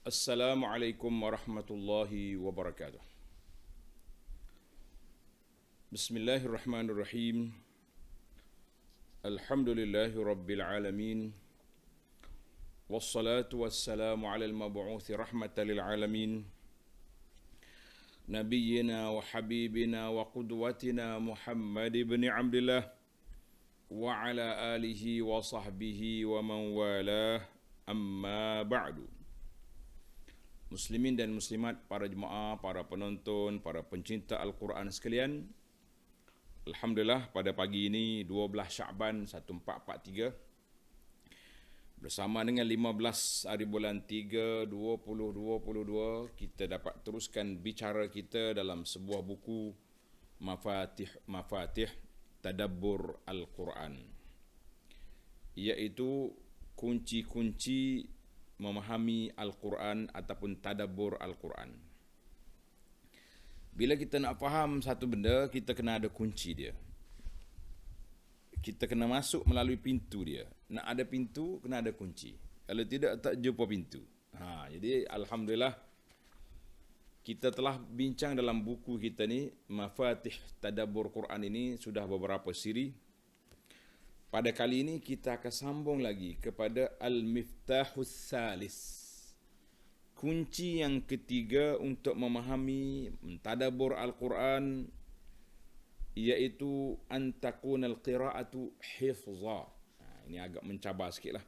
Assalamualaikum warahmatullahi wabarakatuh. Bismillahirrahmanirrahim. Alhamdulillahi rabbil alamin. Wassalatu wassalamu ala al-mab'uthi rahmatan lil alamin. Nabiyyina wa habibina wa qudwatina Muhammad ibn Abdullah wa ala alihi wa sahbihi wa man walah, amma ba'du. Muslimin dan muslimat, para jemaah, para penonton, para pencinta Al-Quran sekalian, alhamdulillah pada pagi ini 12 Sya'ban 1443 bersama dengan 15 hari bulan 3 2022, kita dapat teruskan bicara kita dalam sebuah buku Mafatih Tadabbur Al-Quran, iaitu kunci-kunci memahami Al-Quran ataupun tadabbur Al-Quran. Bila kita nak faham satu benda, kita kena ada kunci dia. Kita kena masuk melalui pintu dia. Nak ada pintu, kena ada kunci. Kalau tidak, tak jumpa pintu. Jadi alhamdulillah, kita telah bincang dalam buku kita ni, Mafatih Tadabbur Quran ini, sudah beberapa siri. Pada kali ini kita akan sambung lagi kepada Al-Miftahus Salis, kunci yang ketiga untuk memahami tadabbur Al-Quran, iaitu antakun al-qira'atu hifza. Ini agak mencabar sikit lah.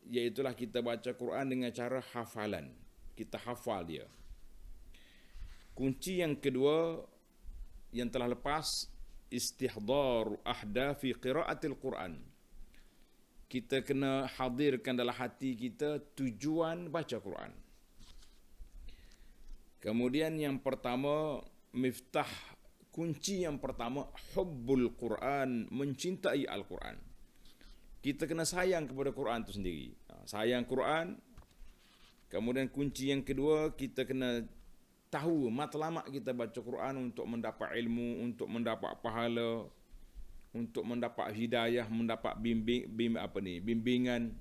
Iaitulah kita baca Quran dengan cara hafalan. Kita hafal dia. Kunci yang kedua yang telah lepas, istihdar ahdafi qiraatil Quran. Kita kena hadirkan dalam hati kita tujuan baca Quran. Kemudian yang pertama, miftah, kunci yang pertama, hubbul Quran, mencintai Al-Quran. Kita kena sayang kepada Quran itu sendiri. Sayang Quran. Kemudian kunci yang kedua, kita kena tahu matlamat kita baca Quran untuk mendapat ilmu, untuk mendapat pahala, untuk mendapat hidayah, mendapat bimbingan.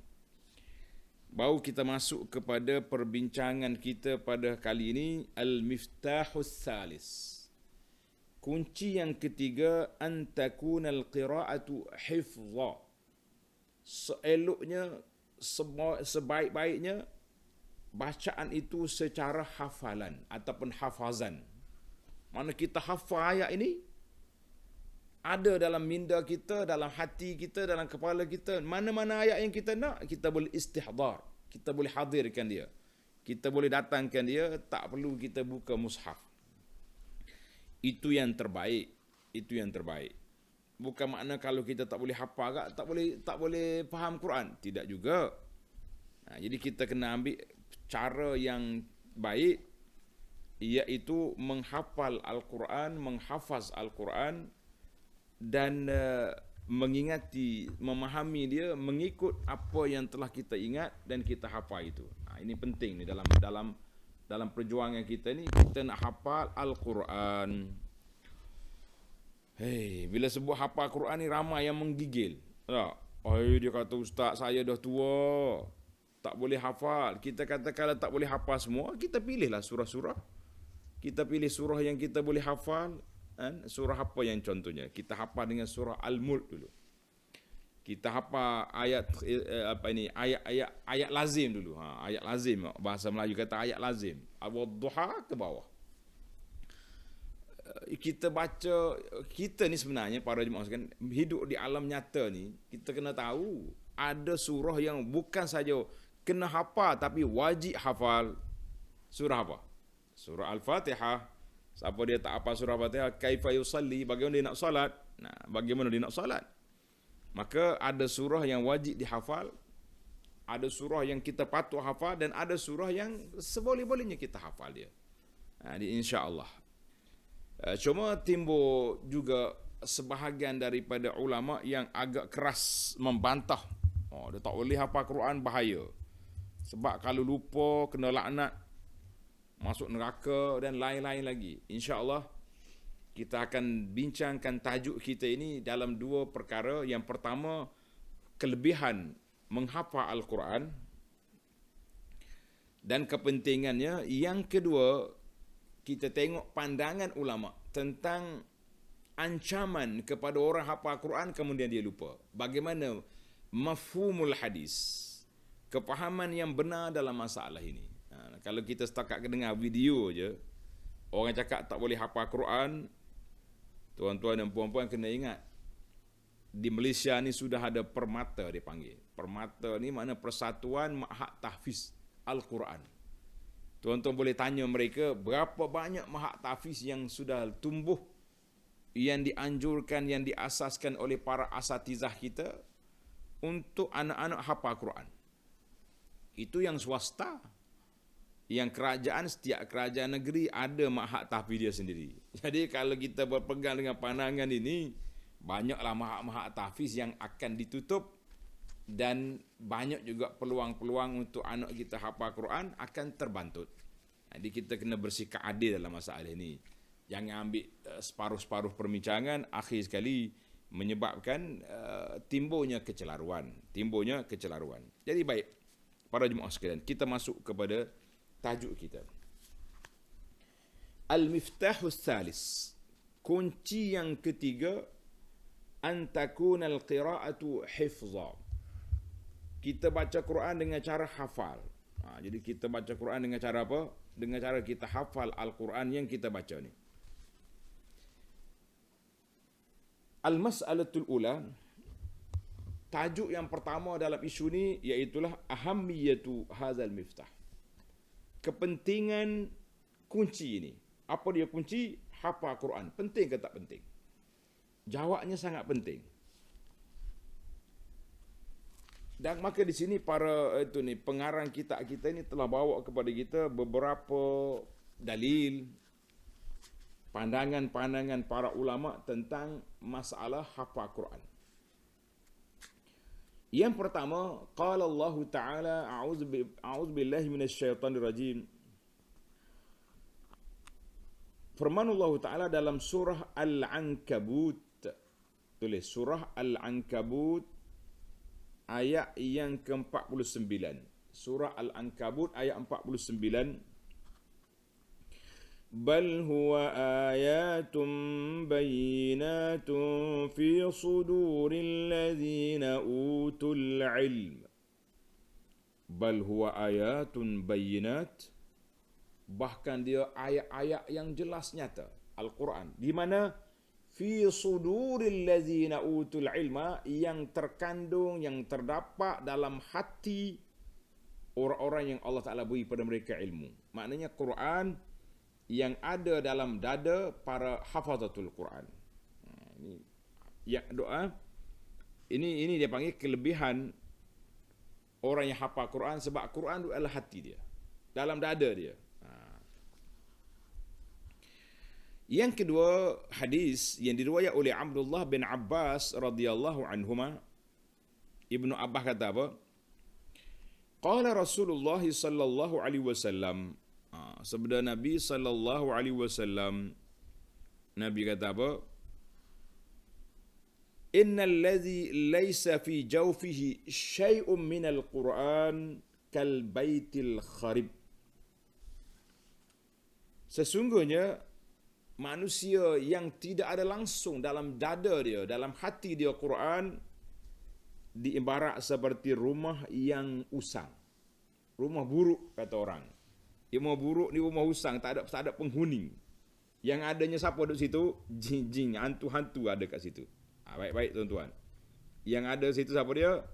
Baru kita masuk kepada perbincangan kita pada kali ini, Al-Miftahus Salis. Kunci yang ketiga, antakunal qira'atu hifza. Seeloknya, sebaik-baiknya, bacaan itu secara hafalan ataupun hafazan. Mana kita hafal ayat ini, ada dalam minda kita, dalam hati kita, dalam kepala kita. Mana-mana ayat yang kita nak, kita boleh istihdar, kita boleh hadirkan dia, kita boleh datangkan dia, tak perlu kita buka mushaf. Itu yang terbaik. Itu yang terbaik. Bukan makna kalau kita tak boleh hafal, tak boleh faham Quran. Tidak juga. Jadi kita kena ambil cara yang baik, iaitu menghafal Al-Quran, menghafaz Al-Quran, dan mengingati, memahami dia, mengikut apa yang telah kita ingat dan kita hafal itu. Ini penting ni dalam perjuangan kita ni, kita nak hafal Al-Quran. Bila sebut hafal Quran ni, ramai yang menggigil. Dia kata, ustaz saya dah tua, tak boleh hafal. Kita kata kalau tak boleh hafal semua, kita pilihlah surah-surah. Kita pilih surah yang kita boleh hafal. Surah apa yang contohnya? Kita hafal dengan surah Al-Mulk dulu. Kita hafal ayat ayat lazim dulu. Ayat lazim, bahasa Melayu kata ayat lazim. Wad-duha ke bawah. Kita baca, kita ni sebenarnya para jemaah sekalian, hidup di alam nyata ni, kita kena tahu ada surah yang bukan saja kena hafal, tapi wajib hafal. Surah apa? Surah Al-Fatihah. Siapa dia tak hafal surah Al-Fatihah, kaifa yusalli, bagaimana dia nak salat? Bagaimana dia nak salat? Maka ada surah yang wajib dihafal, ada surah yang kita patut hafal, dan ada surah yang seboleh-bolehnya kita hafal dia. Insya-Allah. Cuma timbul juga sebahagian daripada ulama yang agak keras membantah. Dia tak boleh hafal Quran, bahaya. Sebab kalau lupa, kena laknat, masuk neraka dan lain-lain lagi. InsyaAllah kita akan bincangkan tajuk kita ini dalam dua perkara. Yang pertama, kelebihan menghafal Al-Quran. Dan kepentingannya yang kedua, kita tengok pandangan ulama tentang ancaman kepada orang hafal Quran kemudian dia lupa. Bagaimana mafhumul hadis, kepahaman yang benar dalam masalah ini. Kalau kita setakat dengar video je, orang cakap tak boleh hafal Quran, tuan-tuan dan puan-puan kena ingat, di Malaysia ni sudah ada permata dia panggil. Permata ni makna Persatuan Ma'had Tahfiz Al-Quran. Tuan-tuan boleh tanya mereka berapa banyak ma'had tahfiz yang sudah tumbuh, yang dianjurkan, yang diasaskan oleh para asatizah kita untuk anak-anak hafal Quran. Itu yang swasta. Yang kerajaan, setiap kerajaan negeri ada ma'had tahfiz dia sendiri. Jadi kalau kita berpegang dengan pandangan ini, banyaklah ma'had tahfiz yang akan ditutup dan banyak juga peluang-peluang untuk anak kita hafal Quran akan terbantut. Jadi kita kena bersikap adil dalam masalah ini. Jangan ambil separuh-separuh perbincangan, akhir sekali menyebabkan timbulnya kecelaruan. Jadi baik, para jemaah sekalian, kita masuk kepada tajuk kita. Al-miftahus thalis. Kunci yang ketiga, an takuna al-qira'atu hifza. Kita baca Quran dengan cara hafal. Jadi kita baca Quran dengan cara apa? Dengan cara kita hafal Al-Quran yang kita baca ni. Al-mas'alatul ula, tajuk yang pertama dalam isu ni iaitulah ahammiyatu hadzal miftah. Kepentingan kunci ini. Apa dia kunci? Hafal Quran. Penting ke tak penting? Jawabnya sangat penting. Dan maka di sini para pengarang kita ini telah bawa kepada kita beberapa dalil, pandangan-pandangan para ulama tentang masalah hafal Quran. Yang pertama, qala Allah Ta'ala, a'udzu billahi minasyaitonir rajim. Firman Allah Ta'ala dalam surah Al-Ankabut. Tulis surah Al-Ankabut ayat yang ke-49. Surah Al-Ankabut ayat 49. Bal huwa ayatun bayyinatun fi suduril ladzina utul ilm. Bal huwa ayatun bayyinat. Bahkan dia ayat-ayat yang jelas nyata. Al-Quran. Di mana fi suduril ladzina utul ilma, yang terkandung, yang terdapat dalam hati orang-orang yang Allah Ta'ala beri pada mereka ilmu. Maknanya Quran yang ada dalam dada para hafazatul Quran. Ini yang doa. Ini dia panggil kelebihan orang yang hafal Quran, sebab Quran adalah hati dia, dalam dada dia. Yang kedua, hadis yang diriwayat oleh Abdullah bin Abbas radhiyallahu anhuma. Ibnu Abbas kata apa? Qala Rasulullah sallallahu alaihi wasallam. Sabda Nabi sallallahu alaihi wasallam, Nabi kata apa? Innal ladzi laysa fi jawfihi syai'un minal Qur'an kal baitil kharib. Sesungguhnya manusia yang tidak ada langsung dalam dada dia, dalam hati dia Quran, diibarat seperti rumah yang usang. Rumah buruk kata orang. Rumah buruk ni rumah usang, tak ada penghuni. Yang adanya siapa duduk situ? Jin-jin, hantu-hantu ada kat situ. Baik-baik tuan-tuan. Yang ada situ siapa dia?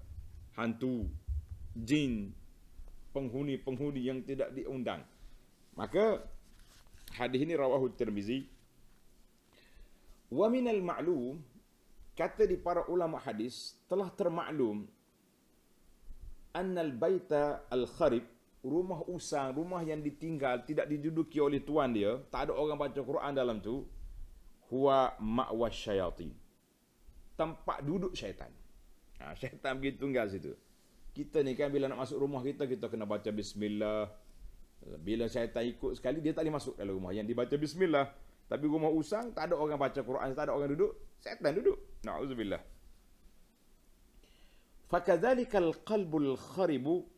Hantu, jin, penghuni-penghuni yang tidak diundang. Maka hadis ini rawahu Tirmizi. Wa minal ma'lum, kata di para ulama hadis, telah termaklum annal baita al-kharib, rumah usang, rumah yang ditinggal, tidak diduduki oleh tuan dia, tak ada orang baca Quran dalam tu, huwa ma'wa syayatin, tempat duduk syaitan. Syaitan pergi tunggal situ. Kita ni kan bila nak masuk rumah kita, kita kena baca bismillah. Bila syaitan ikut sekali, dia tak boleh masuk dalam rumah yang dibaca bismillah. Tapi rumah usang, tak ada orang baca Quran, tak ada orang duduk, syaitan duduk. Na'udzubillah. Fakadzalikal qalbul kharibu,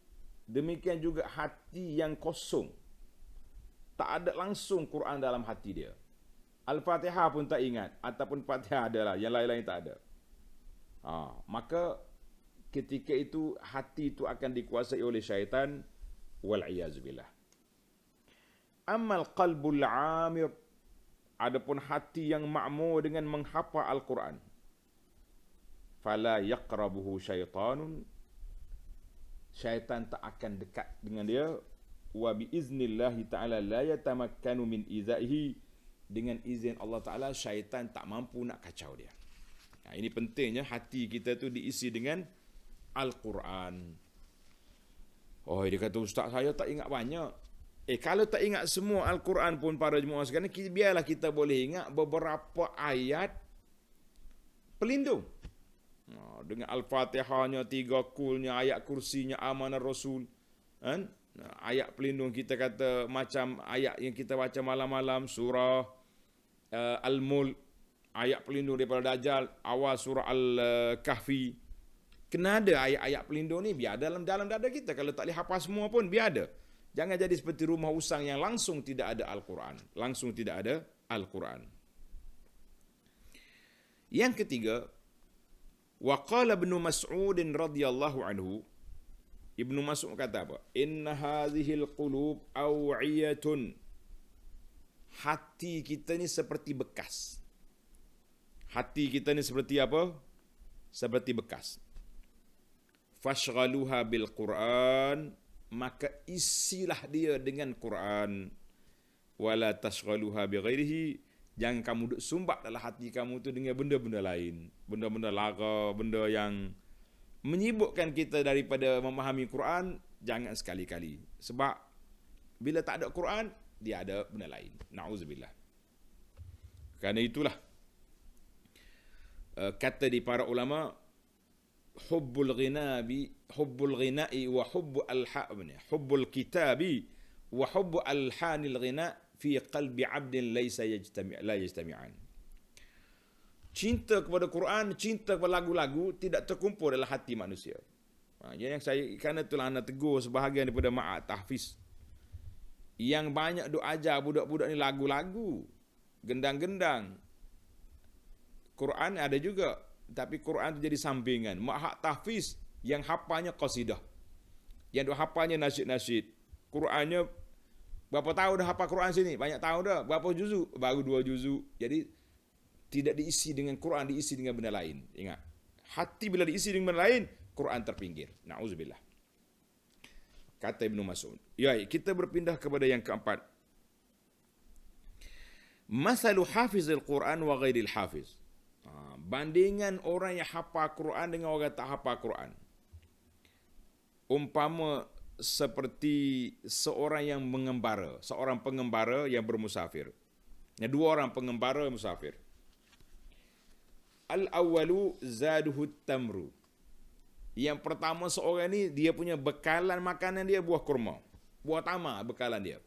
Demikian juga hati yang kosong. Tak ada langsung Quran dalam hati dia. Al-Fatihah pun tak ingat. Ataupun Fatihah adalah, yang lain-lain tak ada. Maka ketika itu hati itu akan dikuasai oleh syaitan. Wal'iyazubillah. Amal qalbul amir. Adapun hati yang ma'mur dengan menghafal Al-Quran. Fala yaqrabuhu syaitanun. Syaitan tak akan dekat dengan dia. Wa biiznillahi ta'ala la yatamakkanu min izaihi. Dengan izin Allah Ta'ala, syaitan tak mampu nak kacau dia. Ini pentingnya hati kita tu diisi dengan Al-Quran. Oh, dia kata, Ustaz, saya tak ingat banyak. Kalau tak ingat semua Al-Quran pun para jemaah sekalian, biarlah kita boleh ingat beberapa ayat pelindung. Dengan Al-Fatihahnya, 3 kulnya, ayat kursinya, amanah Rasul. Ayat pelindung kita kata macam ayat yang kita baca malam-malam, surah Al-Mulk, ayat pelindung daripada Dajjal, awal surah Al-Kahfi. Kena ada ayat-ayat pelindung ni, biar dalam dada kita. Kalau tak boleh hafal semua pun, biar ada. Jangan jadi seperti rumah usang yang langsung tidak ada Al-Quran. Langsung tidak ada Al-Quran. Yang ketiga, wa qala Ibnu Mas'ud radhiyallahu anhu, Ibnu Mas'ud kata apa? Inna hadhil qulub aw'iyatun. Hati kita ni seperti bekas. Hati kita ni seperti apa? Seperti bekas. Fashghaluha bil Quran, maka isilah dia dengan Quran. Wala tashghaluha bi ghairihi, jangan kamu duk sumbat dalam hati kamu tu dengan benda-benda lain. Benda-benda lara, benda yang menyibukkan kita daripada memahami Quran, jangan sekali-kali. Sebab bila tak ada Quran, dia ada benda lain. Na'udzubillah. Kerana itulah kata di para ulama, hubbul ghina'i wa hubbul kitabi wa hubbu alhanil ghina' fi qalbi 'abdin la yajtami'an. Cinta kepada Quran, cinta kepada lagu-lagu tidak terkumpul dalam hati manusia. Yang saya, kerana itulah anda tegur sebahagian daripada ma'at tahfiz yang banyak duk ajar budak-budak ni lagu-lagu, gendang-gendang. Quran ada juga, tapi Quran tu jadi sampingan. Ma'at tahfiz yang hafalnya qasidah, yang duk hafalnya nasyid-nasyid. Qurannya berapa tahun dah hafal Quran sini? Banyak tahun dah. Berapa juzuk? Baru 2 juzuk. Jadi tidak diisi dengan Quran, diisi dengan benda lain. Ingat, hati bila diisi dengan benda lain, Quran terpinggir. Na'udzubillah. Kata Ibnu Mas'ud. Ya, kita berpindah kepada yang keempat. Masalu hafizil Quran wa ghairil hafiz. Bandingan orang yang hafal Quran dengan orang tak hafal Quran. Umpama seperti seorang yang mengembara, seorang pengembara yang bermusafir. Dua orang pengembara musafir. Al-awwalu zaduhu tamru. Yang pertama seorang ni, dia punya bekalan makanan dia buah kurma. Buah tamar bekalan dia.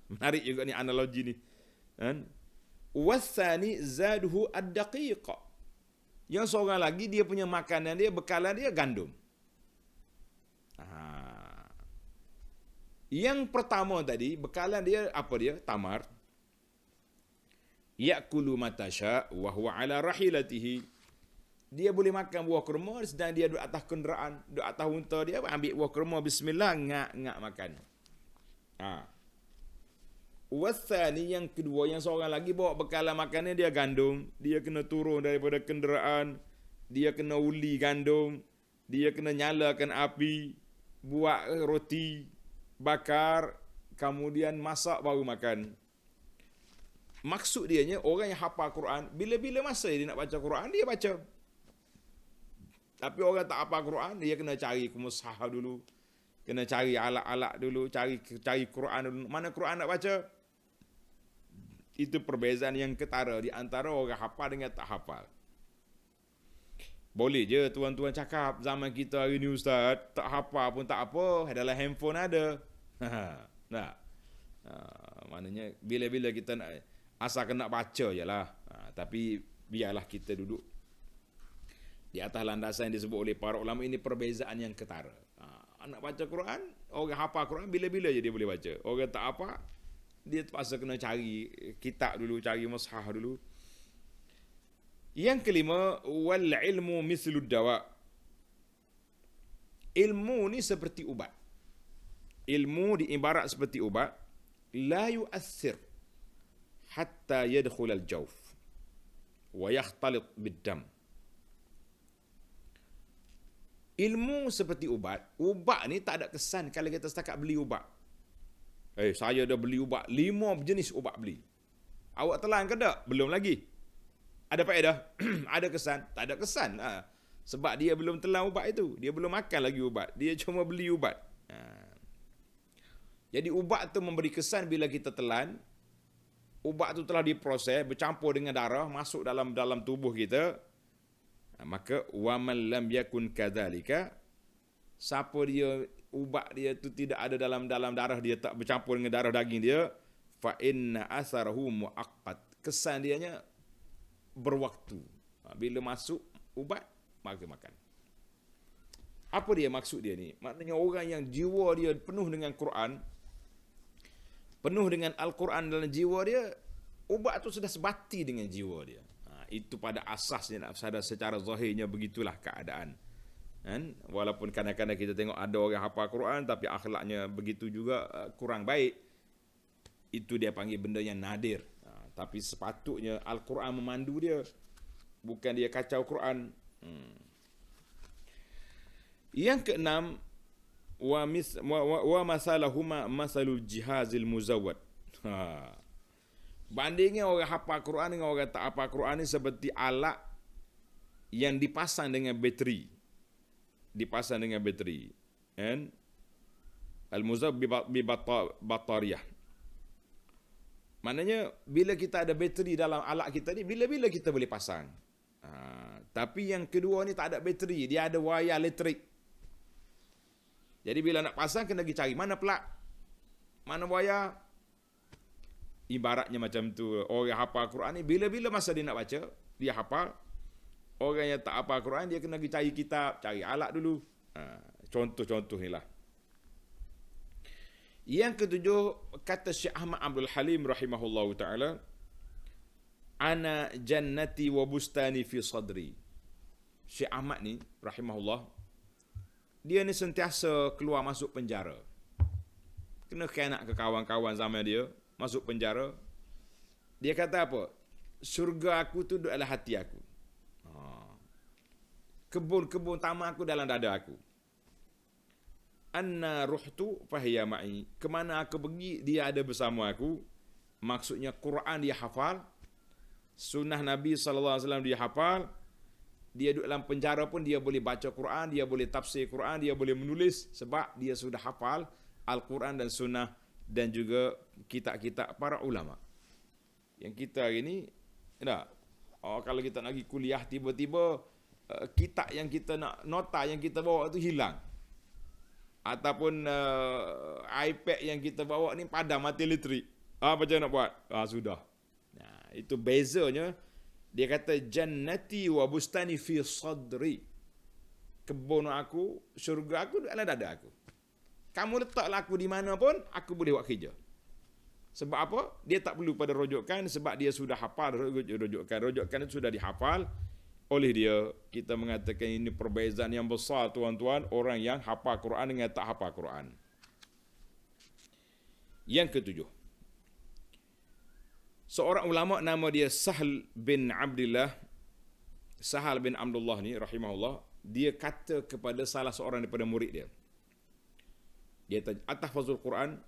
Menarik juga ni analogi ni. Wasani zaduhu ad-daqiq. Yang seorang lagi, dia punya makanan dia, bekalan dia gandum. Yang pertama tadi, bekalan dia apa dia? Tamar. Ya'kulu matasya wa huwa ala rahilatihi. Dia boleh makan buah kurma sedang dia duduk atas kenderaan, duduk atas unta dia, ambil buah kurma, bismillah, ngak makan. Wasani, yang kedua, yang seorang lagi bawa bekalan makannya dia gandum, dia kena turun daripada kenderaan, dia kena uli gandum, dia kena nyalakan api, buat roti, bakar, kemudian masak baru makan. Maksud dianya, orang yang hafal Quran, bila-bila masa dia nak baca Quran, dia baca. Tapi orang tak hafal Quran, dia kena cari ke mushaf dulu, kena cari alat-alat dulu, cari Quran dulu. Mana Quran nak baca? Itu perbezaan yang ketara di antara orang hafal dengan tak hafal. Boleh je tuan-tuan cakap, zaman kita hari ni ustaz, tak hafal pun tak apa, dalam handphone ada. Nah, maknanya bila-bila kita nak, asalkan nak baca je lah. Tapi biarlah kita duduk Di atas landasan yang disebut oleh para ulama ini perbezaan yang ketara. Anak baca Quran, orang hafal Quran bila-bila je dia boleh baca. Orang tak apa, dia terpaksa kena cari kitab dulu, cari mushaf dulu. Yang kelima, wal ilmu mislud dawa. Ilmu ni seperti ubat. Ilmu diibarat seperti ubat, la yu'athir hatta yadkhul al-jawf wa yakhtalit bid-dam. Ilmu seperti ubat. Ubat ni tak ada kesan kalau kita setakat beli ubat. Saya dah beli ubat 5 jenis ubat beli. Awak telan ke tak? Belum lagi. Ada faedah? Ada kesan? Tak ada kesan. Sebab dia belum telan ubat itu. Dia belum makan lagi ubat. Dia cuma beli ubat. Jadi ubat tu memberi kesan bila kita telan. Ubat tu telah diproses, bercampur dengan darah, masuk dalam tubuh kita. Maka waman lam yakun kadzalika, siapa dia ubat dia tu tidak ada dalam darah dia, tak bercampur dengan darah daging dia, fa inna asarahu muaqqat. Kesan dianya berwaktu. Bila masuk ubat, maka makan. Apa dia maksud dia ni? Maknanya orang yang jiwa dia penuh dengan Quran, penuh dengan Al-Quran dalam jiwa dia, ubat tu sudah sebati dengan jiwa dia. Itu pada asasnya, secara zahirnya begitulah keadaan. Kan? Walaupun kadang-kadang kita tengok ada orang hafal Quran tapi akhlaknya begitu juga kurang baik, itu dia panggil benda yang nadir. Tapi sepatutnya Al-Quran memandu dia, bukan dia kacau Quran. Yang keenam, wa masalahuma masalul jihazil muzawwad. Bandingnya orang hafal Quran dengan orang tak hafal Quran ni seperti alat yang dipasang dengan bateri. Dipasang dengan bateri. And al-muzawwad bi batariyah. Maknanya bila kita ada bateri dalam alat kita ni, bila-bila kita boleh pasang. Tapi yang kedua ni tak ada bateri, dia ada wayar elektrik. Jadi bila nak pasang kena pergi cari mana plug, mana wayar. Ibaratnya macam tu, orang hafal Quran ni bila-bila masa dia nak baca, dia hafal. Orang yang tak hafal Quran, dia kena pergi cari kitab, cari alat dulu. Contoh-contoh ni lah. Yang ketujuh, kata Syekh Ahmad Abdul Halim rahimahullahu ta'ala, ana jannati wa bustani fi sadri. Syekh Ahmad ni rahimahullah, dia ni sentiasa keluar masuk penjara. Kena khianat ke kawan-kawan zaman dia, masuk penjara. Dia kata apa? Syurga aku tu adalah hati aku. Kebun-kebun taman aku dalam dada aku. Anna ruhtu fahiya ma'i. Kemana aku pergi, dia ada bersama aku. Maksudnya Quran dia hafal, sunnah Nabi SAW dia hafal. Dia duduk dalam penjara pun dia boleh baca Quran, dia boleh tafsir Quran, dia boleh menulis sebab dia sudah hafal Al-Quran dan sunnah dan juga kitab-kitab para ulama. Yang kita hari ni, kalau kita nak pergi kuliah, tiba-tiba kitab yang kita nak, nota yang kita bawa tu hilang. Ataupun iPad yang kita bawa ni padam mati elektrik. Macam nak buat? Sudah. Itu bezanya. Dia kata jannati wa bustani fi sadri. Kebun aku, syurga aku dalam dada aku. Kamu letaklah aku di mana pun, aku boleh buat kerja. Sebab apa? Dia tak perlu pada rujukan sebab dia sudah hafal rujukan. Rujukan itu sudah dihafal oleh dia. Kita mengatakan ini perbezaan yang besar, tuan-tuan, orang yang hafal Quran dengan tak hafal Quran. Yang ketujuh, seorang ulama nama dia Sahal bin Abdullah. Sahal bin Abdullah ni rahimahullah, dia kata kepada salah seorang daripada murid dia. Dia tanya, atahfazul Quran?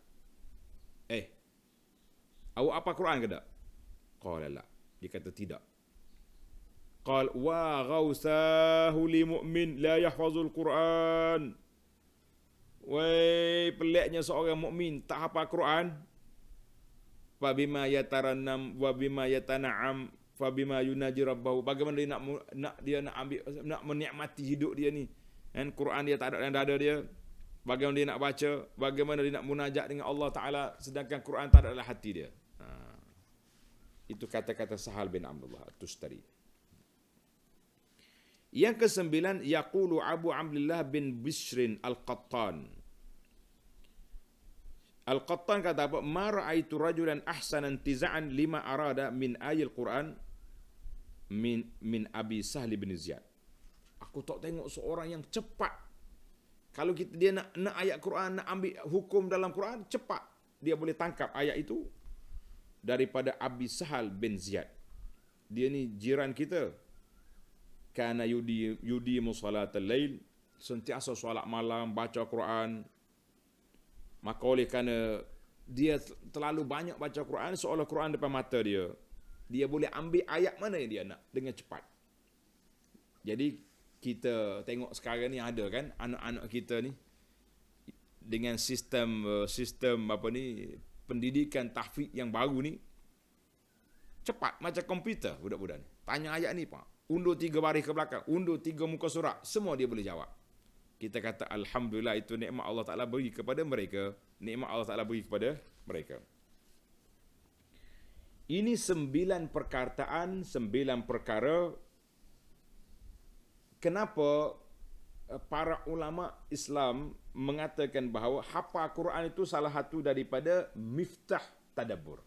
Awak apa Quran ke tak? Qala la. Dia kata tidak. Qal wa ghausahu li mu'min la yahfazul Quran. Wei, peliknya seorang mukmin tak hafal Quran. Fa bima yatarannam wa bima yatana'am fa bima yunaji rabbahu. Bagaimana dia nak ambil, nak menikmati hidup dia ni. Dan Quran dia tak ada dalam dada dia. Bagaimana dia nak baca, bagaimana dia nak munajat dengan Allah Ta'ala sedangkan Quran tak ada dalam hati dia. Itu kata-kata Sahal bin Abdullah At-Tustari. Yang kesembilan, yaqulu Abu Abdullah bin Bishrin Al-Qattan. Al-Qattan kata apa? Ma ra'aitu rajulan ahsanan tiza'an lima arada min ayil Quran min Abi Sahl bin Ziyad. Aku tak tengok seorang yang cepat. Kalau dia nak ayat Quran, nak ambil hukum dalam Quran, cepat dia boleh tangkap ayat itu daripada Abi Sahl bin Ziyad. Dia ni jiran kita. Kana yudi musalatul lail, sentiasa solat malam, baca Quran. Maka oleh kerana dia terlalu banyak baca Quran, seolah Quran depan mata dia, dia boleh ambil ayat mana yang dia nak dengan cepat. Jadi kita tengok sekarang ni ada kan anak-anak kita ni dengan sistem pendidikan tahfiz yang baru ni, cepat macam komputer budak-budak ni. Tanya ayat ni pak, undur 3 baris ke belakang, undur 3 muka surat, semua dia boleh jawab. Kita kata alhamdulillah, itu nikmat Allah Taala beri kepada mereka, nikmat Allah Taala beri kepada mereka. Ini 9 perkataan, 9 perkara kenapa para ulama Islam mengatakan bahawa hafal Quran itu salah satu daripada miftah tadabbur.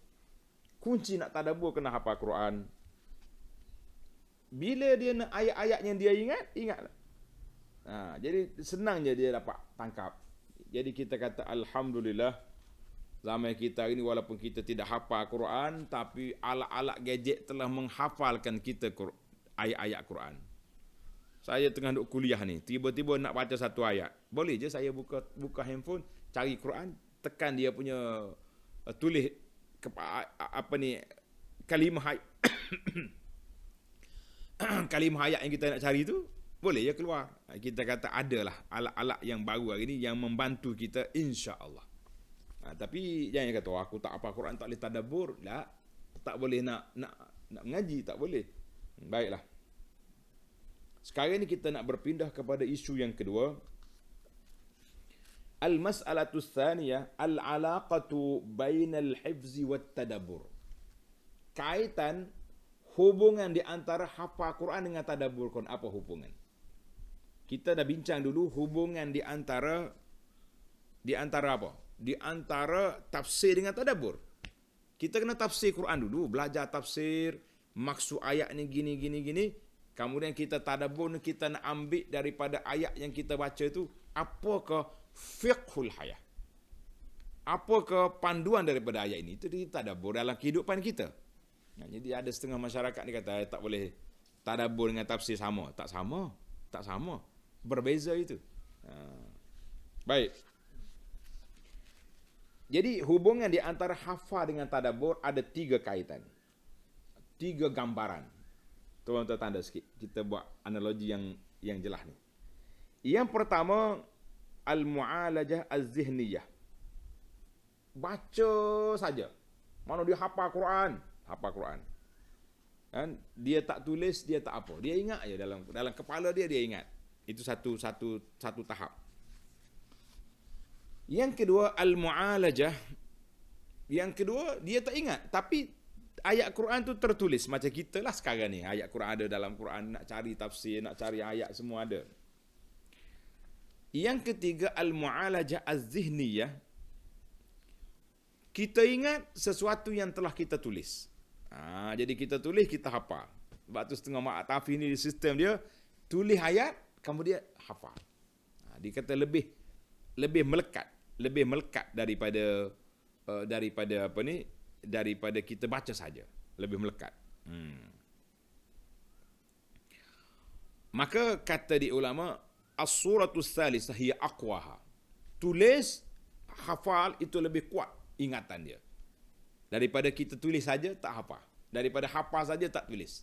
Kunci nak tadabbur kena hafal Quran. Bila dia nak ayat-ayat yang dia ingatlah. Jadi senang je dia dapat tangkap. Jadi kita kata alhamdulillah, zaman kita ini walaupun kita tidak hafal Quran, tapi alat-alat gadget telah menghafalkan kita ayat-ayat Quran. Saya tengah duduk kuliah ni, tiba-tiba nak baca satu ayat. Boleh je saya buka handphone, cari Quran, tekan dia punya tulis kalimah ayat kalimah ayat yang kita nak cari tu, boleh je keluar. Kita kata adalah alat-alat yang baru hari ni yang membantu kita, insya-Allah. Tapi jangan kata aku tak apa Quran, tak boleh tadabbur. Tak boleh nak mengaji, tak boleh. Baiklah. Sekarang ni kita nak berpindah kepada isu yang kedua. Al-mas'alatu tsaniyah al-alaqatu bainal hifzi wat tadabbur. Kaitan hubungan di antara hafal Quran dengan tadabbur Quran, apa hubungan? Kita dah bincang dulu hubungan di antara apa? Di antara tafsir dengan tadabbur. Kita kena tafsir Quran dulu, belajar tafsir, maksud ayat ni gini. Kemudian kita tadabbur, kita nak ambil daripada ayat yang kita baca tu, apakah fiqhul hayah? Apakah panduan daripada ayat ini? Itu kita tadabbur dalam kehidupan kita. Jadi ada setengah masyarakat ni kata tak boleh tadabbur dengan tafsir sama. Tak sama. Berbeza itu. Baik. Jadi hubungan di antara hafal dengan tadabbur ada 3 kaitan. 3 gambaran. Tuan-tuan tanda sikit. Kita buat analogi yang jelas ni. Yang pertama, al-mu'alajah az-zihniyah. Baca saja. Mana dia hafal Quran. Kan? Dia tak tulis, dia tak apa. Dia ingat je dalam kepala dia ingat. Itu satu tahap. Yang kedua, al-mu'alajah. Yang kedua, dia tak ingat. Tapi ayat Quran tu tertulis. Macam kita lah sekarang ni. Ayat Quran ada dalam Quran. Nak cari tafsir, nak cari ayat, semua ada. Yang ketiga, al-mu'alajah az-zihniyah. Kita ingat sesuatu yang telah kita tulis. Jadi kita tulis, kita hafal. Sebab tu setengah mak tahfiz ni sistem dia, tulis ayat, kemudian hafal. Dia kata lebih melekat daripada daripada kita baca saja, lebih melekat. Maka kata di ulama, as-suratus tsalisah hiya aqwaha. Tulis, hafal itu lebih kuat ingatan dia. Daripada kita tulis saja tak hafal. Daripada hafal saja tak tulis.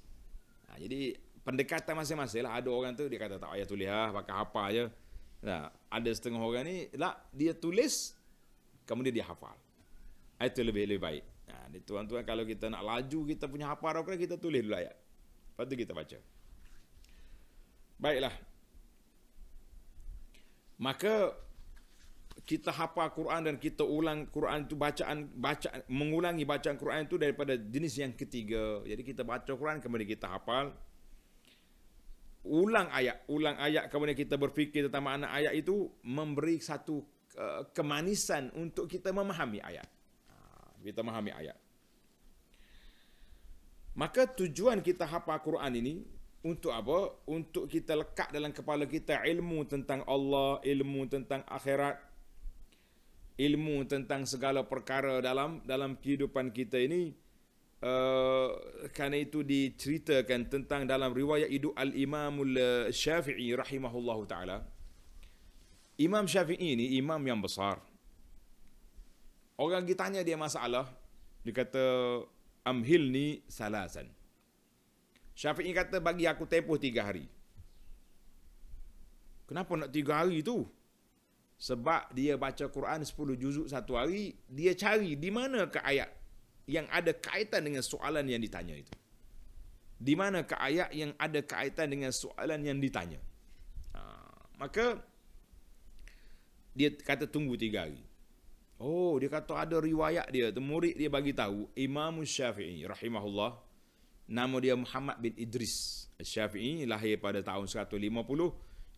Jadi pendekatan masing-masing lah. Ada orang tu dia kata tak payah tulis pakai hafal je. Ada setengah orang ni dia tulis kemudian dia hafal. Itu lebih baik. Tuan-tuan, kalau kita nak laju kita punya hafal Al-Quran, kita tulis dulu ayat. Lepas tu kita baca. Baiklah. Maka kita hafal Quran dan kita ulang Quran itu mengulangi bacaan Quran itu daripada jenis yang ketiga. Jadi kita baca Quran kemudian kita hafal. ulang ayat kemudian kita berfikir tentang makna ayat itu memberi satu kemanisan untuk kita memahami ayat. Kita memahami ayat. Maka tujuan kita hafal Quran ini untuk apa? Untuk kita lekat dalam kepala kita ilmu tentang Allah, ilmu tentang akhirat, ilmu tentang segala perkara dalam kehidupan kita ini. Kerana itu diceritakan tentang dalam riwayat hidup Al-Imamul Syafi'i rahimahullahu ta'ala. Imam Syafi'i ini imam yang besar. Orang ditanya dia masalah, dia kata amhilni salasan. Syafi'i kata bagi aku tempoh 3 hari. Kenapa nak 3 hari tu? Sebab dia baca Quran 10 juzuk satu hari, dia cari di mana ke ayat yang ada kaitan dengan soalan yang ditanya itu. Di mana ke ayat yang ada kaitan dengan soalan yang ditanya. Maka dia kata tunggu 3 hari. Oh, dia kata ada riwayat dia, murid dia bagi tahu Imam Syafi'i rahimahullah, nama dia Muhammad bin Idris Syafi'i, lahir pada tahun 150,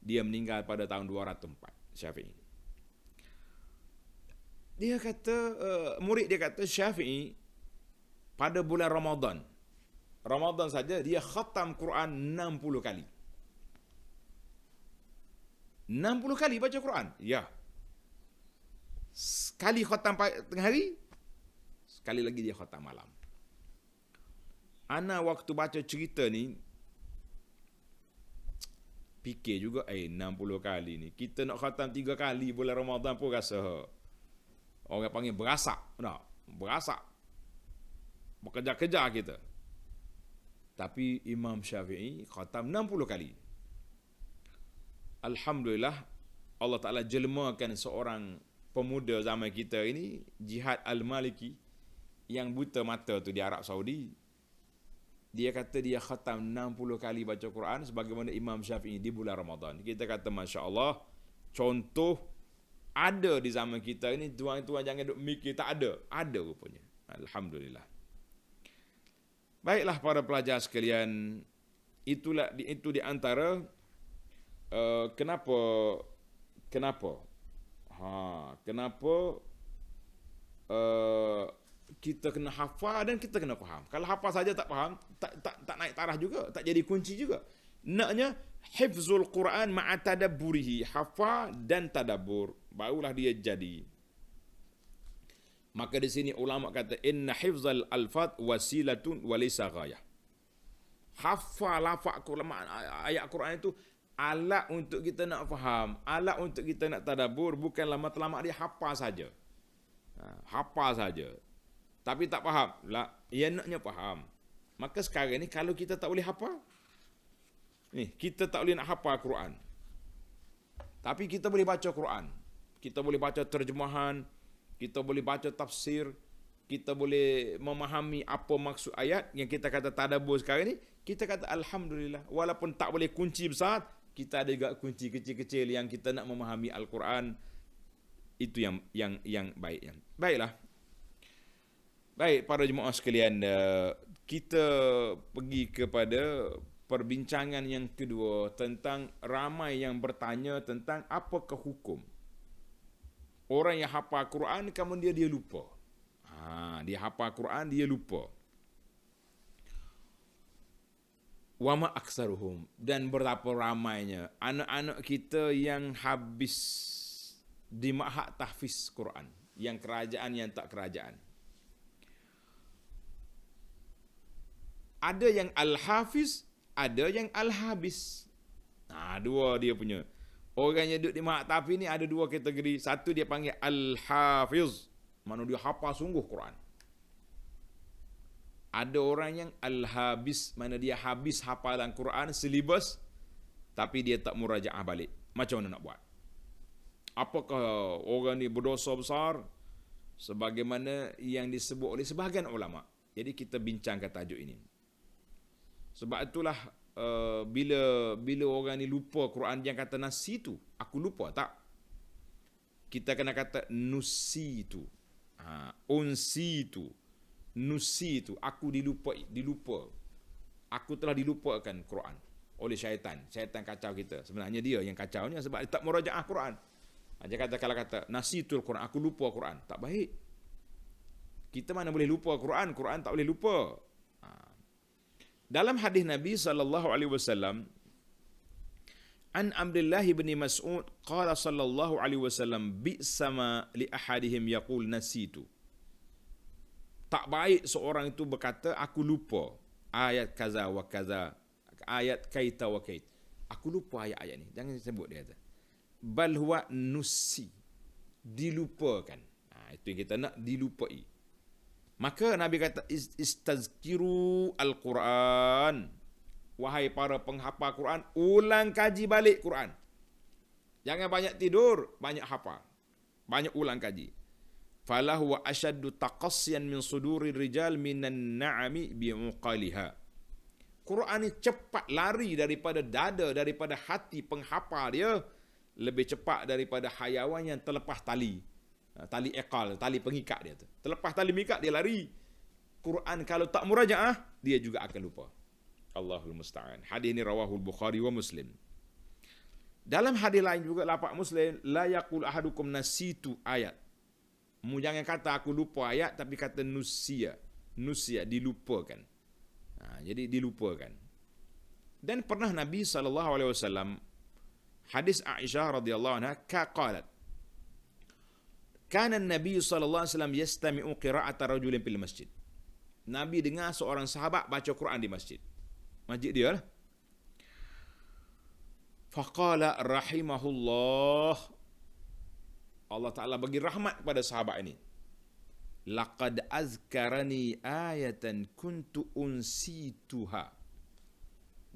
dia meninggal pada tahun 204. Syafi'i. Dia kata murid dia kata Syafi'i pada bulan Ramadan saja dia khatam Quran 60 kali. 60 kali baca Quran. Ya. Sekali khatam tengah hari, sekali lagi dia khatam malam. Ana waktu baca cerita ni fikir juga 60 kali ni. Kita nak khatam 3 kali bulan Ramadan pun rasa orang panggil berasak. Berasak. Bekerja-kerja kita. Tapi Imam Syafi'i khatam 60 kali. Alhamdulillah, Allah Ta'ala jelmakan seorang pemuda zaman kita ini, Jihad Al-Maliki, yang buta mata tu di Arab Saudi. Dia kata dia khatam 60 kali baca Quran sebagaimana Imam Syafi'i di bulan Ramadan. Kita kata Masya Allah, contoh ada di zaman kita ini. Tuan-tuan jangan duk mikir tak ada. Ada rupanya. Alhamdulillah. Baiklah para pelajar sekalian, itu di antara kenapa kita kena hafal dan kita kena faham. Kalau hafal saja tak faham, tak naik taraf juga, tak jadi kunci juga. Naknya hifzul Quran ma'a tadabburihi, hafal dan tadabbur, barulah dia jadi. Maka di sini ulama kata inna hifzal alfaz wasilatun wa laysa ghayah. Hafal lafaz ayat Quran itu alat untuk kita nak faham, alat untuk kita nak tadabbur, bukanlah matlamat dia hafal saja. Hafal saja. Tapi tak faham. Yang naknya faham. Maka sekarang ni kalau kita tak boleh hafal, kita tak boleh nak hafal Quran. Tapi kita boleh baca Quran. Kita boleh baca terjemahan, kita boleh baca tafsir, kita boleh memahami apa maksud ayat yang kita kata tadabbur sekarang ni, kita kata alhamdulillah. Walaupun tak boleh kunci besar, kita ada juga kunci kecil-kecil yang kita nak memahami Al-Quran. Itu yang baik. Baiklah. Baik para jemaah sekalian, kita pergi kepada perbincangan yang kedua tentang ramai yang bertanya tentang apakah hukum orang yang hafal Quran kemudian dia lupa. Dia hafal Quran, dia lupa. Wama aksaruhum, dan berapa ramainya anak-anak kita yang habis di ma'had tahfiz Quran, yang kerajaan yang tak kerajaan. Ada yang al-hafiz, ada yang al-habis. Dua dia punya. Orang yang duduk di ma'had tahfiz ni ada dua kategori. Satu dia panggil al-hafiz, mana dia hafal sungguh Quran. Ada orang yang al-habis, mana dia habis hafalan Quran silibus, tapi dia tak murajaah balik. Macam mana nak buat? Apakah orang ni berdosa besar? Sebagaimana yang disebut oleh sebahagian ulama. Jadi kita bincangkan tajuk ini. Sebab itulah bila orang ni lupa Quran, jangan kata nasi tu, aku lupa, tak. Kita kena kata nusi tu, unsi tu, nusi tu, aku dilupa. Aku telah dilupakan Quran. oleh syaitan. Syaitan kacau kita. Sebenarnya dia yang kacaunya sebab dia tak murajaah Quran. Dia kata, kalau kata nasitul Quran, aku lupa Quran, tak baik. Kita mana boleh lupa Quran, Quran tak boleh lupa. Dalam hadis Nabi SAW, an Abdullah bin Mas'ud qala sallallahu alaihi wasallam bi'sama li ahadihim yaqul nasitu. Tak baik seorang itu berkata aku lupa ayat kaza wa kaza, ayat kaita wa kait. Aku lupa ayat-ayat ni. Jangan sebut dia kata. Bal huwa nusi. Dilupakan. Itu yang kita nak, dilupai. Maka Nabi kata istazkiru al-Quran. Wahai para penghafal Quran, ulang kaji balik Quran. Jangan banyak tidur, banyak hafal. Banyak ulang kaji. Falahu wa ashaddu taqassiyan min suduri rijal minan na'ami bi'uqaliha. Quran ni cepat lari daripada dada, daripada hati penghafal dia, lebih cepat daripada hayawan yang terlepas tali. Tali ekal, tali pengikat dia tu. Terlepas tali pengikat, dia lari. Quran kalau tak murajaah, dia juga akan lupa. Allahul musta'an. Hadis ini rawahul Bukhari wa Muslim. Dalam hadis lain juga lafaz Muslim, la yaqul ahadukum nasitu ayat. Mu jangan kata aku lupa ayat, tapi kata nusia. Nusia, dilupakan. Jadi dilupakan. Dan pernah Nabi SAW, hadis Aisyah radhiyallahu anha, qalat, kana Nabi SAW yastami'u qira'ata rajulin fil masjid. Nabi dengar seorang sahabat baca Quran di masjid. Masjid dia lah. Faqala rahimahullah. Allah Ta'ala bagi rahmat kepada sahabat ini. Laqad azkarani ayatan kuntu unsituha.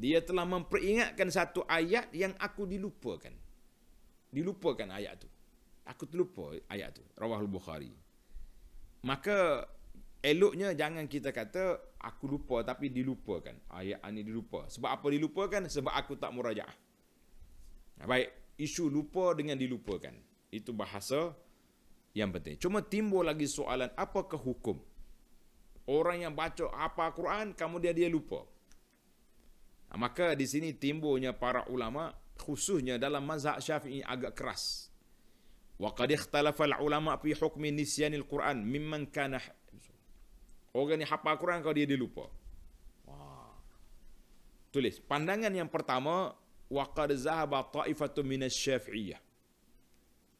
Dia telah memperingatkan satu ayat yang aku dilupakan. Dilupakan ayat tu. Aku terlupa ayat tu. Rawahul Bukhari. Maka eloknya jangan kita kata aku lupa tapi dilupakan. Ayat ini dilupa. Sebab apa dilupakan? Sebab aku tak murajaah. Baik, isu lupa dengan dilupakan. Itu bahasa yang penting. Cuma timbul lagi soalan, apakah hukum? Orang yang baca apa Quran, kemudian dia lupa. Maka di sini timbulnya para ulama, khususnya dalam mazhab Syafi'i agak keras. Wa qad ikhtalafa al-ulama fi hukmi nisyanil Quran mimman kana. Orang ni hafal Quran kalau dia lupa. Tulis, pandangan yang pertama, wa qad zahaba ta'ifatun minasy-Syafi'iyyah.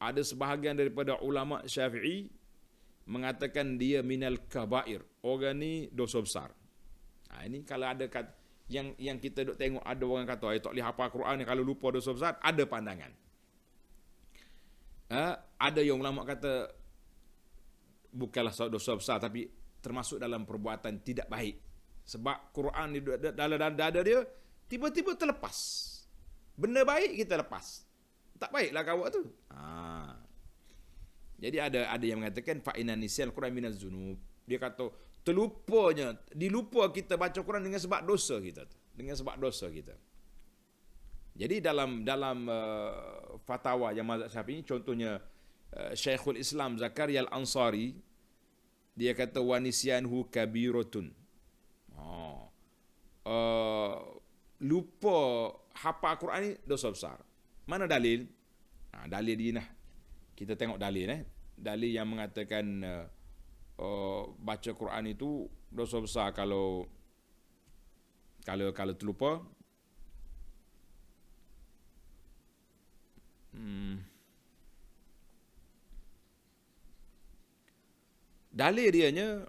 Ada sebahagian daripada ulama Syafi'i mengatakan dia minal kabair. Orang ni dosa besar. Ini kalau ada yang kita duk tengok ada orang kata tak boleh hafal Quran ni kalau lupa dosa besar, ada pandangan. Ada yang ulama kata bukanlah dosa besar tapi termasuk dalam perbuatan tidak baik. Sebab Quran ni dalam dada dia tiba-tiba terlepas. Benda baik kita lepas. Tak baiklah kau buat tu. Jadi ada yang mengatakan fa inna nisyal Quran minaz zunub. Dia kata terlupanya, dilupa kita baca Quran dengan sebab dosa kita tu. Dengan sebab dosa kita. Jadi dalam fatwa yang mazhab Syafi'i, contohnya Syekhul Islam Zakaria Al-Ansari, dia kata wa nisyanhu kabiratun. Lupa hafal Quran ni dosa besar. Mana dalil? Dalil dia nah. Kita tengok dalil Dalil yang mengatakan baca Quran itu dosa besar kalau terlupa. Dalil dianya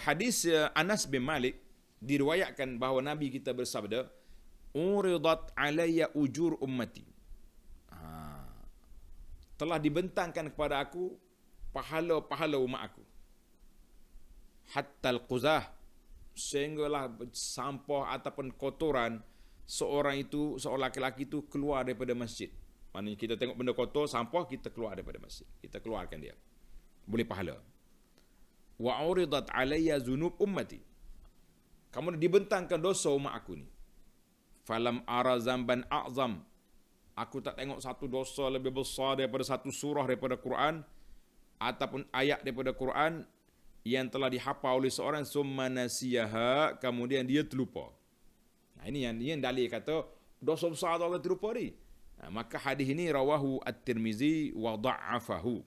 hadis Anas bin Malik diriwayatkan bahawa Nabi kita bersabda, uridat alayya ujur ummati. Telah dibentangkan kepada aku pahala-pahala umat aku. Hatta al-quzah, sehinggalah sampah ataupun kotoran seorang laki-laki itu keluar daripada masjid. Maknanya kita tengok benda kotor, sampah, kita keluar daripada masjid. Kita keluarkan dia. Boleh pahala. Wa uridat alayya zunub ummati. Kamu dibentangkan dosa umat aku ni. Falam ara zamban a'zam. Aku tak tengok satu dosa lebih besar daripada satu surah daripada Quran ataupun ayat daripada Quran yang telah dihafal oleh seorang summa nasiyaha, kemudian dia terlupa. Ini yang dalil kata dosa besar tu orang terlupa ni. Maka hadis ini rawahu at-Tirmizi wa dha'afahu.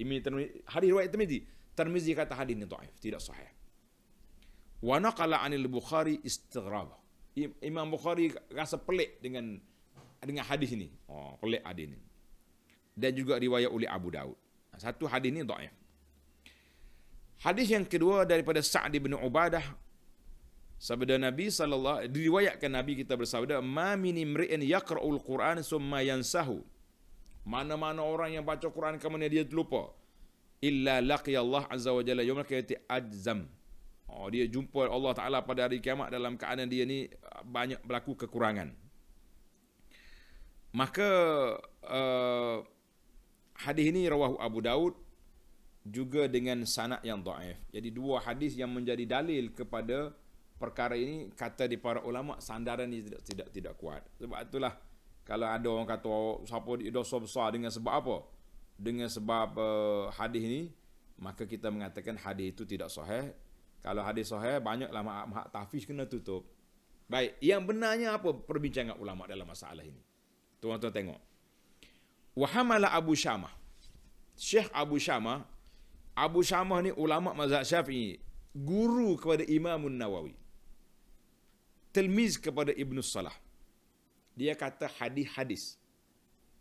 Ini hadis riwayat Tirmizi. Tirmizi kata hadis ini dhaif, tidak sahih. Wa naqala 'anil Bukhari istighrab. Imam Bukhari rasa pelik dengan hadis ini. Pelik hadis ini. Dan juga riwayat oleh Abu Daud. Satu hadis ini dhaif. Hadis yang kedua daripada Sa'd bin Ubadah, sabda Nabi sallallahu, diriwayatkan Nabi kita bersabda, "Ma min imri'in yaqra'ul Qur'an summa yansahu." Mana-mana orang yang baca Quran kemudian dia terlupa, illa laqiya Allah azza wa jalla yaumil qiyamati ajzam. Dia jumpa Allah Taala pada hari kiamat dalam keadaan dia ni banyak berlaku kekurangan. Maka hadis ini rawahu Abu Daud juga dengan sanad yang dhaif. Jadi dua hadis yang menjadi dalil kepada perkara ini, kata di para ulama sandaran ini tidak kuat. Sebab itulah kalau ada orang kata siapa dosa besar dengan sebab apa? Dengan sebab hadis ini, maka kita mengatakan hadis itu tidak sahih. Kalau hadis sahih, banyaklah mahak tahfiz kena tutup. Baik, yang benarnya apa perbincangan ulama dalam masalah ini? Tuan-tuan tengok. Wa hamala Abu Syamah. Syekh Abu Syamah ni ulama mazhab Syafi'i, guru kepada Imam Nawawi, tilmiz kepada Ibn Salah. Dia kata hadis-hadis,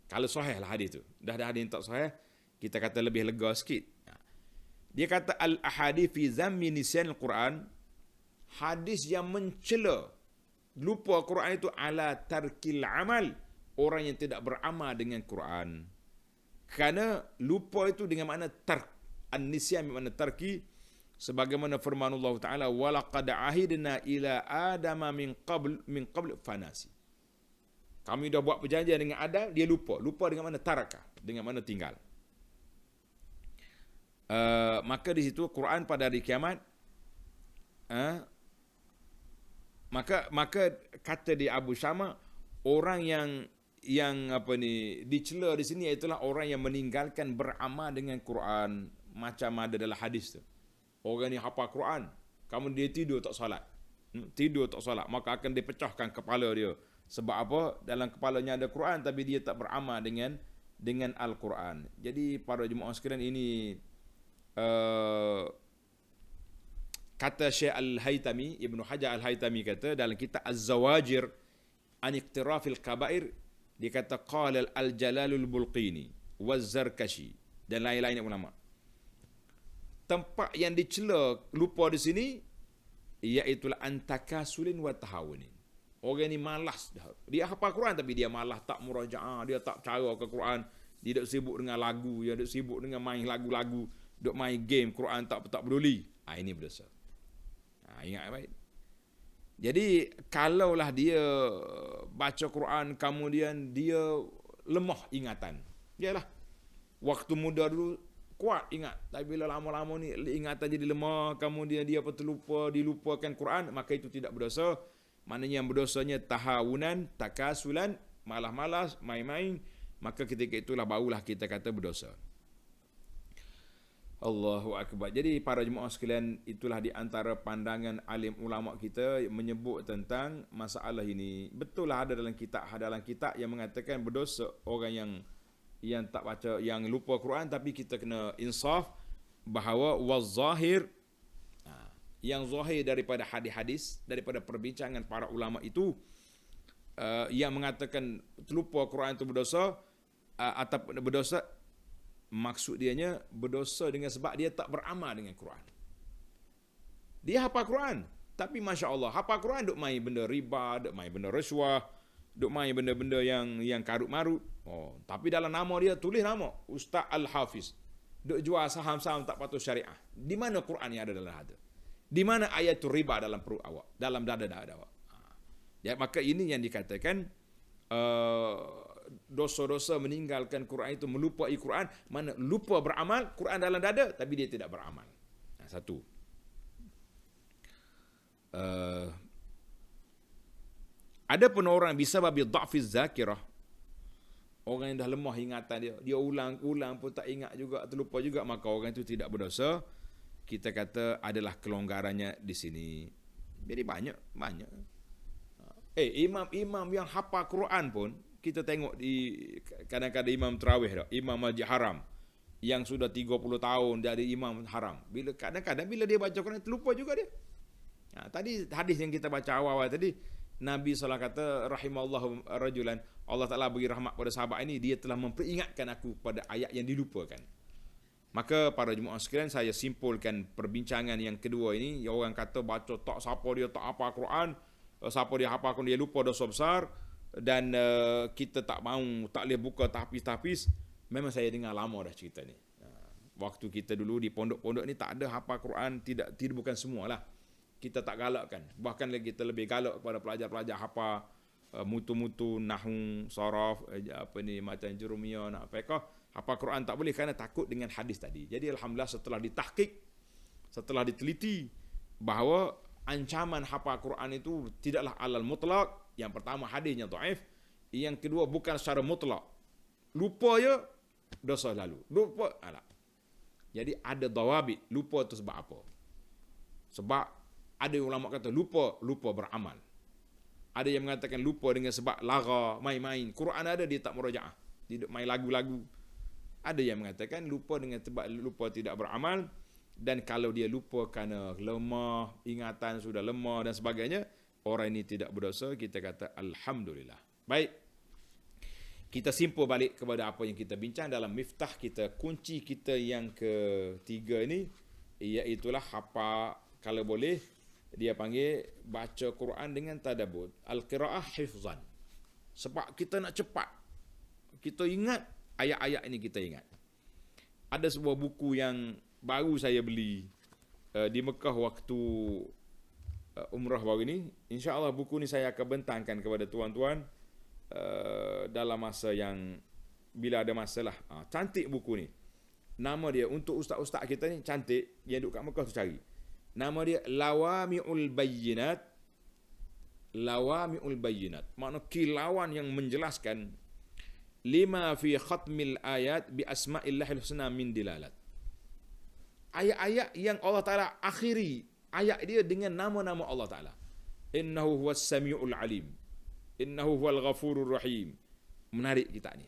kalau sahih lah hadis tu. Dah ada hadis yang tak sahih, kita kata lebih lega sikit. Dia kata al-ahadith fi zammi nisyan al-Quran, hadis yang mencela lupa Quran itu ala tarkil amal, orang yang tidak beramal dengan Quran. Kerana lupa itu dengan makna tark, an-nisyan bermakna tarki, sebagaimana firman Allah Taala, wa laqad ahidna ila adama min qabl fanasi. Kami dah buat perjanjian dengan Adam, dia lupa. Lupa dengan mana taraka, dengan mana tinggal. Maka di situ Quran pada hari kiamat, maka kata di Abu Syama, orang yang dicela di sini ialah orang yang meninggalkan beramal dengan Quran, macam ada dalam hadis tu. Orang ni hafal Quran, kamu dia tidur tak solat, maka akan dipecahkan kepala dia. Sebab apa? Dalam kepalanya ada Quran tapi dia tak beramal dengan Al-Quran. Jadi para jemaah sekalian, ini kata Syekh Al-Haytami, Ibnu Hajar Al-Haytami kata dalam kitab Az-Zawajir an Iqtirafil Kabair, dia kata qala Al-Jalalul Bulqini waz-Zarkashi dan lain-lain ulama. Tempat yang dicela lupa di sini iaitu antakasulin wa tahawunin. Orang ni malas dah. Dia hafal Quran tapi dia malas, tak murajaah, dia tak cara ke Quran, dia duk sibuk dengan lagu, dia duk sibuk dengan main lagu-lagu, duk main game, Quran tak peduli. Ini berdosa. Ingat baik. Jadi kalaulah dia baca Quran kemudian dia lemah ingatan. Yalah. Waktu muda dulu kuat ingat, tapi bila lama-lama ni ingatan jadi lemah, kemudian dia terlupa, dilupakan Quran, maka itu tidak berdosa. Maknanya yang berdosanya tahawunan, takasulan, malas-malas, main-main, maka ketika itulah barulah kita kata berdosa. Allahu Akbar. Jadi para jemaah sekalian, itulah di antara pandangan alim ulama kita menyebut tentang masalah ini. Betul lah ada dalam kitab yang mengatakan berdosa orang yang tak baca, yang lupa Quran, tapi kita kena insaf bahawa waz-zahir, yang zahir daripada hadis-hadis, daripada perbincangan para ulama itu, yang mengatakan terlupa Quran itu berdosa, atau berdosa, maksud dianya berdosa dengan sebab dia tak beramal dengan Quran. Dia hafal Quran, tapi Masya Allah, hafal Quran duk main benda riba, duk main benda rasuah, duk main benda-benda yang karut-marut. Tapi dalam nama dia tulis nama Ustaz Al-Hafiz, duk jual saham-saham tak patut syariah. Di mana Quran yang ada dalam hati? Di mana ayat riba dalam perut awak, dalam dada awak? Ya, maka ini yang dikatakan dosa-dosa meninggalkan Quran itu melupai Quran. Mana lupa beramal, Quran dalam dada tapi dia tidak beramal. Satu. Ada pun orang bisa babi dha'fiz zakirah, orang yang dah lemah ingatan dia ulang-ulang pun tak ingat juga, terlupa juga, maka orang itu tidak berdosa. Kita kata adalah kelonggarannya di sini. Jadi banyak. Imam-imam yang hafal Quran pun, kita tengok di kadang-kadang imam tarawih dah, imam Masjid Haram yang sudah 30 tahun jadi imam haram. Bila kadang-kadang bila dia baca Quran terlupa juga dia. Tadi hadis yang kita baca awal-awal tadi, Nabi SAW kata rahimallahu rajulan, Allah Taala bagi rahmat pada sahabat ini, dia telah memperingatkan aku pada ayat yang dilupakan. Maka para jemaah sekalian, saya simpulkan perbincangan yang kedua ini, yang orang kata baca tak siapa dia tak hafal Quran, siapa dia hafal Quran dia lupa dosa besar, dan kita tak boleh buka tahfiz-tahfiz. Memang saya dengar lama dah cerita ni. Waktu kita dulu di pondok-pondok ni tak ada hafal Quran, tidak bukan semualah. Kita tak galakkan. Bahkan lagi kita lebih galak kepada pelajar-pelajar hafal mutu-mutu, nahwu, saraf, macam jurumiyah, nak fiqh. Hafal Quran tak boleh kerana takut dengan hadis tadi. Jadi alhamdulillah setelah ditahqiq, setelah diteliti bahawa ancaman hafal Quran itu tidaklah alal mutlak. Yang pertama hadisnya dhaif, yang kedua bukan secara mutlak. Lupa je dosa lalu. Lupa alah. Jadi ada dawabit. Lupa itu sebab apa? Sebab ada ulama kata lupa beramal. Ada yang mengatakan lupa dengan sebab lara, main-main. Quran ada dia tak murajaah. Dia main lagu-lagu. Ada yang mengatakan lupa dengan sebab lupa tidak beramal, dan kalau dia lupa kerana lemah, ingatan sudah lemah dan sebagainya, orang ini tidak berdosa. Kita kata alhamdulillah. Baik. Kita simpul balik kepada apa yang kita bincang dalam miftah kita, kunci kita yang ketiga ini, iaitulah hafal, kalau boleh dia panggil baca Quran dengan tadabbur, al-qiraah hifzan. Sebab kita nak cepat, kita ingat ayat-ayat ini, kita ingat. Ada sebuah buku yang baru saya beli di Mekah waktu umrah baru ini. InsyaAllah buku ni saya akan bentangkan kepada tuan-tuan dalam masa yang bila ada masalah. Cantik buku ni. Nama dia untuk ustaz-ustaz kita ni cantik, yang duduk kat Mekah tu cari. Nama dia Lawami'ul Bayyinat. Lawami'ul Bayyinat. Makna kilauan yang menjelaskan lima fi khatmil ayat bi asma'illahil husna min dilalat. Ayat-ayat yang Allah Ta'ala akhiri ayat dia dengan nama-nama Allah Ta'ala. Innahu huwas sami'ul alim. Innahu huwal ghafurur rahim. Menarik kita ni.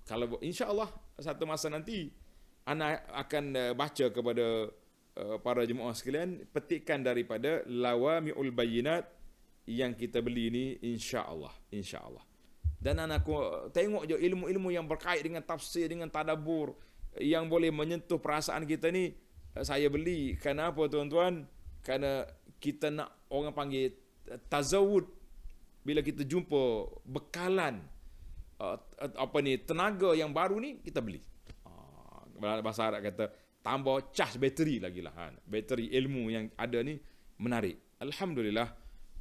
Kalau insya-Allah satu masa nanti ana akan baca kepada para jemaah sekalian, petikan daripada Lawami'ul Bayyinat yang kita beli ni, insya-Allah. Dan aku tengok je ilmu-ilmu yang berkait dengan tafsir, dengan tadabbur, yang boleh menyentuh perasaan kita ni, saya beli. Kenapa tuan-tuan? Kerana kita nak, orang panggil tazawud, bila kita jumpa bekalan tenaga yang baru ni, kita beli. Bahasa Arab kata tambah cas bateri lagi lah. Bateri ilmu yang ada ni menarik. Alhamdulillah.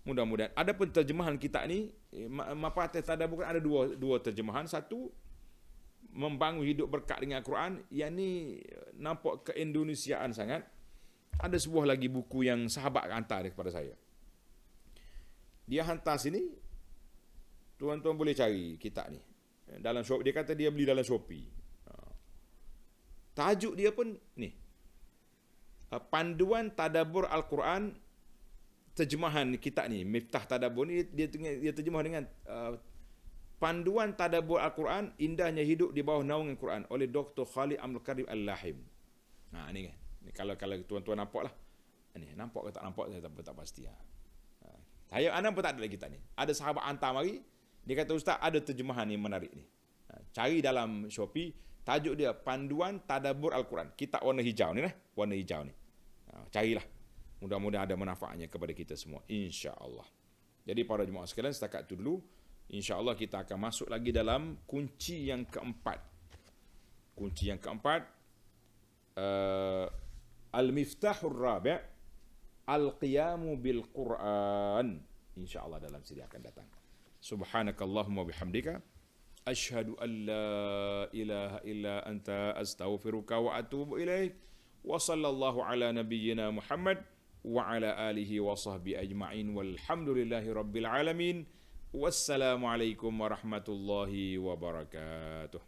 Mudah-mudahan. Ada pun terjemahan kita ni, mafatih tadabbur ada dua terjemahan. Satu, membangun hidup berkat dengan Al-Quran. Yang ni nampak keindonesiaan sangat. Ada sebuah lagi buku yang sahabat hantar kepada saya. Dia hantar sini, tuan-tuan boleh cari kitab ni. Dalam shop, dia kata dia beli dalam Shopee. Tajuk dia pun ni. Panduan Tadabbur Al-Quran, terjemahan kitab ni, Miftah Tadabbur ni, dia terjemah dengan Panduan Tadabbur Al-Quran, Indahnya Hidup di Bawah Naungan Quran oleh Dr. Khalid Abdul Karim Al-Lahim. Ni kan. Ni kalau tuan-tuan nampak lah. Ni nampak ke tak nampak, saya tak pasti. Saya anak pun tak ada lagi kitab ni. Ada sahabat hantar mari, dia kata ustaz ada terjemahan yang menarik ni. Cari dalam Shopee, tajuk dia Panduan Tadabbur Al-Quran. Kitab warna hijau ni lah, warna hijau ni. Carilah. Mudah-mudahan ada manfaatnya kepada kita semua, insya-Allah. Jadi para jemaah sekalian, setakat itu dulu. InsyaAllah kita akan masuk lagi dalam kunci yang keempat. Kunci yang keempat, Al-Miftahur Rabi' Al-Qiyamu Bil-Quran. InsyaAllah dalam siri akan datang. Subhanakallahumma bihamdika, Ashhadu an la ilaha illa anta, astaghfiruka wa atubu ilaik. Wa sallallahu ala nabiyyina Muhammad wa ala alihi wa sahbihi ajma'in. Walhamdulillahi rabbil alamin. Wassalamualaikum warahmatullahi wabarakatuh.